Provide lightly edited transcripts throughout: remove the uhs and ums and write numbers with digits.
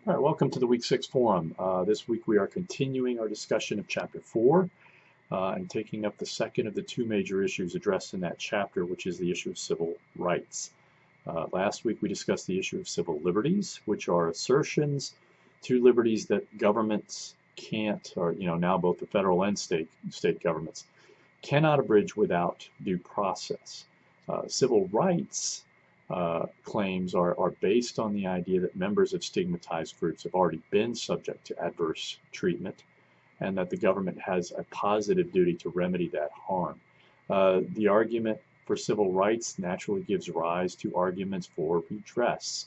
All right, welcome to the Week 6 Forum. This week we are continuing our discussion of Chapter 4 and taking up the second of the two major issues addressed in that chapter, which is the issue of civil rights. Last week we discussed the issue of civil liberties, which are assertions to liberties that governments can't, or now both the federal and state governments cannot abridge without due process. Civil rights claims are based on the idea that members of stigmatized groups have already been subject to adverse treatment and that the government has a positive duty to remedy that harm. The argument for civil rights naturally gives rise to arguments for redress.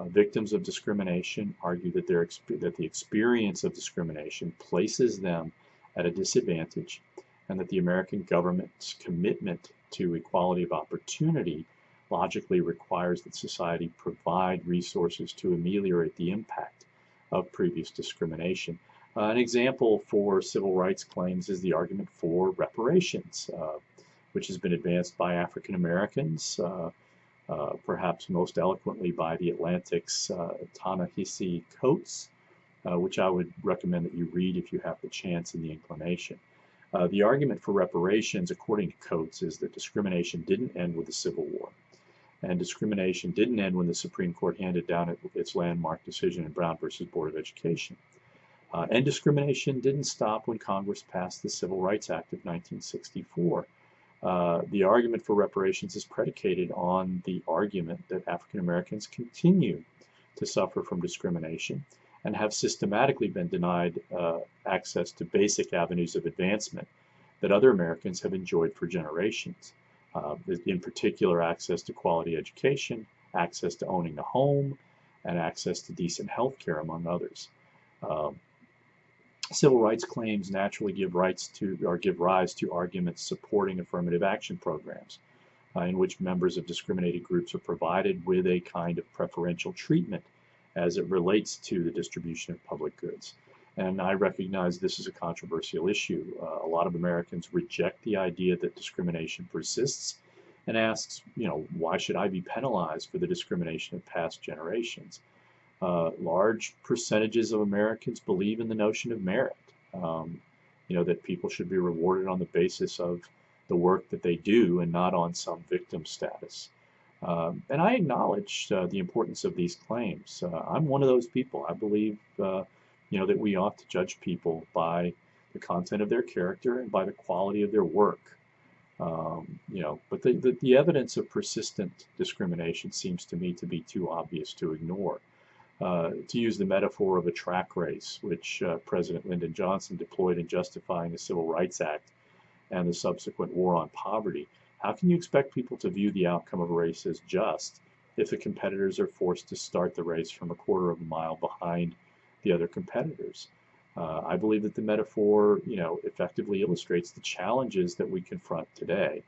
Victims of discrimination argue that the experience of discrimination places them at a disadvantage and that the American government's commitment to equality of opportunity logically requires that society provide resources to ameliorate the impact of previous discrimination. An example for civil rights claims is the argument for reparations, which has been advanced by African Americans, perhaps most eloquently by the Atlantic's Ta-Nehisi Coates, which I would recommend that you read if you have the chance and the inclination. The argument for reparations, according to Coates, is that discrimination didn't end with the Civil War. And discrimination didn't end when the Supreme Court handed down its landmark decision in Brown versus Board of Education. And discrimination didn't stop when Congress passed the Civil Rights Act of 1964. The argument for reparations is predicated on the argument that African Americans continue to suffer from discrimination and have systematically been denied access to basic avenues of advancement that other Americans have enjoyed for generations. In particular, access to quality education, access to owning a home, and access to decent health care, among others. Civil rights claims naturally give rise to arguments supporting affirmative action programs, in which members of discriminated groups are provided with a kind of preferential treatment as it relates to the distribution of public goods. And I recognize this is a controversial issue. A lot of Americans reject the idea that discrimination persists and asks, why should I be penalized for the discrimination of past generations? Large percentages of Americans believe in the notion of merit, that people should be rewarded on the basis of the work that they do and not on some victim status. And I acknowledge the importance of these claims. I'm one of those people. I believe that we ought to judge people by the content of their character and by the quality of their work. But the evidence of persistent discrimination seems to me to be too obvious to ignore. To use the metaphor of a track race, which President Lyndon Johnson deployed in justifying the Civil Rights Act and the subsequent war on poverty, how can you expect people to view the outcome of a race as just if the competitors are forced to start the race from a quarter of a mile behind the other competitors? I believe that the metaphor, effectively illustrates the challenges that we confront today,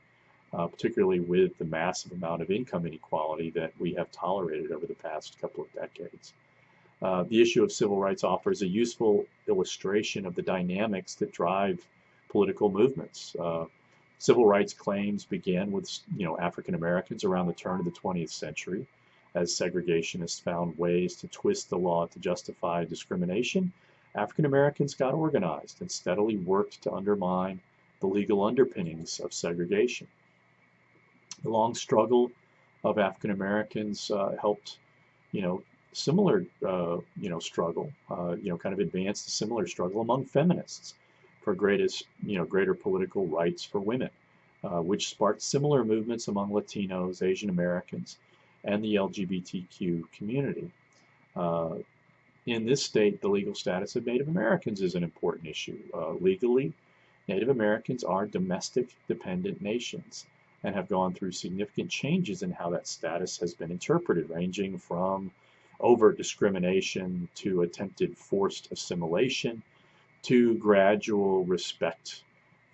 particularly with the massive amount of income inequality that we have tolerated over the past couple of decades. The issue of civil rights offers a useful illustration of the dynamics that drive political movements. Civil rights claims began with, African Americans around the turn of the 20th century, as segregationists found ways to twist the law to justify discrimination. African Americans got organized and steadily worked to undermine the legal underpinnings of segregation. The long struggle of African Americans helped, similar, struggle, kind of advanced a similar struggle among feminists for greater political rights for women, which sparked similar movements among Latinos, Asian Americans, and the LGBTQ community. In this state, the legal status of Native Americans is an important issue. Legally, Native Americans are domestic dependent nations and have gone through significant changes in how that status has been interpreted, ranging from overt discrimination to attempted forced assimilation to gradual respect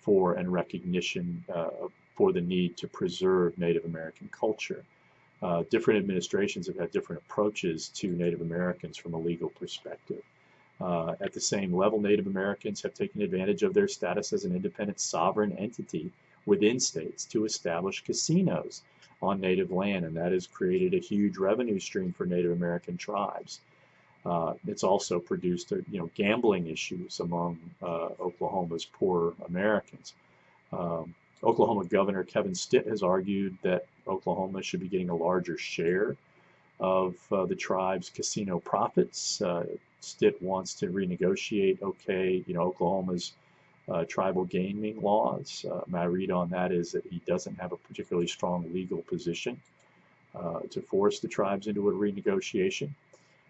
for and recognition for the need to preserve Native American culture. Different administrations have had different approaches to Native Americans from a legal perspective. At the same level, Native Americans have taken advantage of their status as an independent sovereign entity within states to establish casinos on Native land, and that has created a huge revenue stream for Native American tribes. It's also produced gambling issues among Oklahoma's poor Americans. Oklahoma Governor Kevin Stitt has argued that Oklahoma should be getting a larger share of the tribe's casino profits. Stitt wants to renegotiate, Oklahoma's tribal gaming laws. My read on that is that he doesn't have a particularly strong legal position to force the tribes into a renegotiation,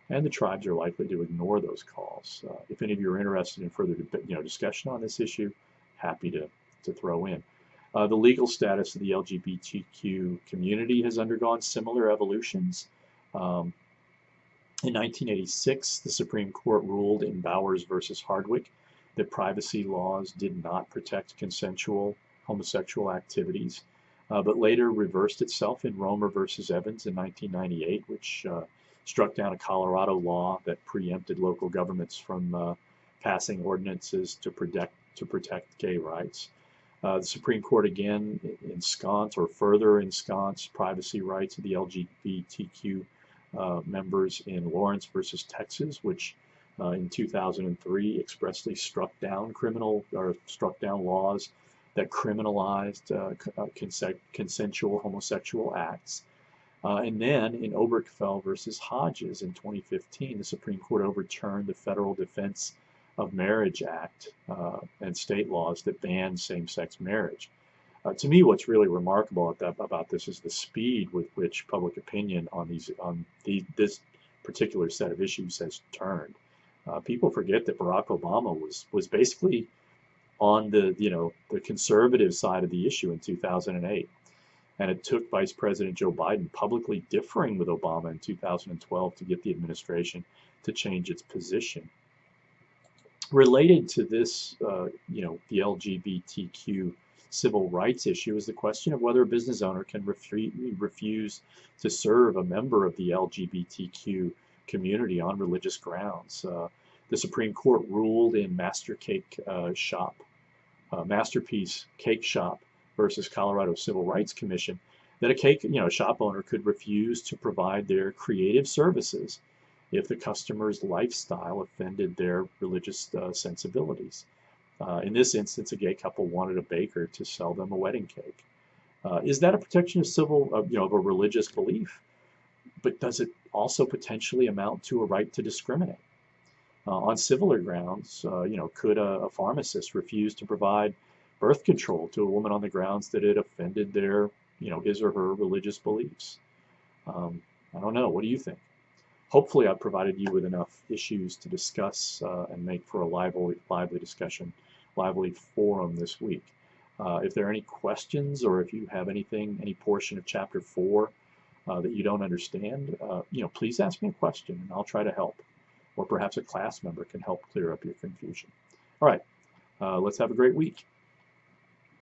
and the tribes are likely to ignore those calls. If any of you are interested in further discussion on this issue, happy to throw in. The legal status of the LGBTQ community has undergone similar evolutions. In 1986, the Supreme Court ruled in Bowers versus Hardwick that privacy laws did not protect consensual homosexual activities, but later reversed itself in Romer versus Evans in 1998, which struck down a Colorado law that preempted local governments from passing ordinances to protect gay rights. The Supreme Court again further ensconced privacy rights of the LGBTQ members in Lawrence versus Texas, which in 2003 expressly struck down laws that criminalized consensual homosexual acts. And then in Obergefell versus Hodges in 2015, the Supreme Court overturned the Federal Defense of Marriage Act and state laws that ban same-sex marriage. To me, what's really remarkable about this is the speed with which public opinion on this particular set of issues has turned. People forget that Barack Obama was basically on the conservative side of the issue in 2008, and it took Vice President Joe Biden publicly differing with Obama in 2012 to get the administration to change its position. Related to this, the LGBTQ civil rights issue is the question of whether a business owner can refuse to serve a member of the LGBTQ community on religious grounds. The Supreme Court ruled in Masterpiece Cake Shop versus Colorado Civil Rights Commission that a shop owner could refuse to provide their creative services if the customer's lifestyle offended their religious sensibilities. In this instance, a gay couple wanted a baker to sell them a wedding cake. Is that a protection of a religious belief? But does it also potentially amount to a right to discriminate? On civil grounds, could a pharmacist refuse to provide birth control to a woman on the grounds that it offended their, his or her religious beliefs? I don't know. What do you think? Hopefully, I've provided you with enough issues to discuss and make for a lively discussion, lively forum this week. If there are any questions, or if you have any portion of Chapter 4 that you don't understand, please ask me a question and I'll try to help. Or perhaps a class member can help clear up your confusion. All right, let's have a great week.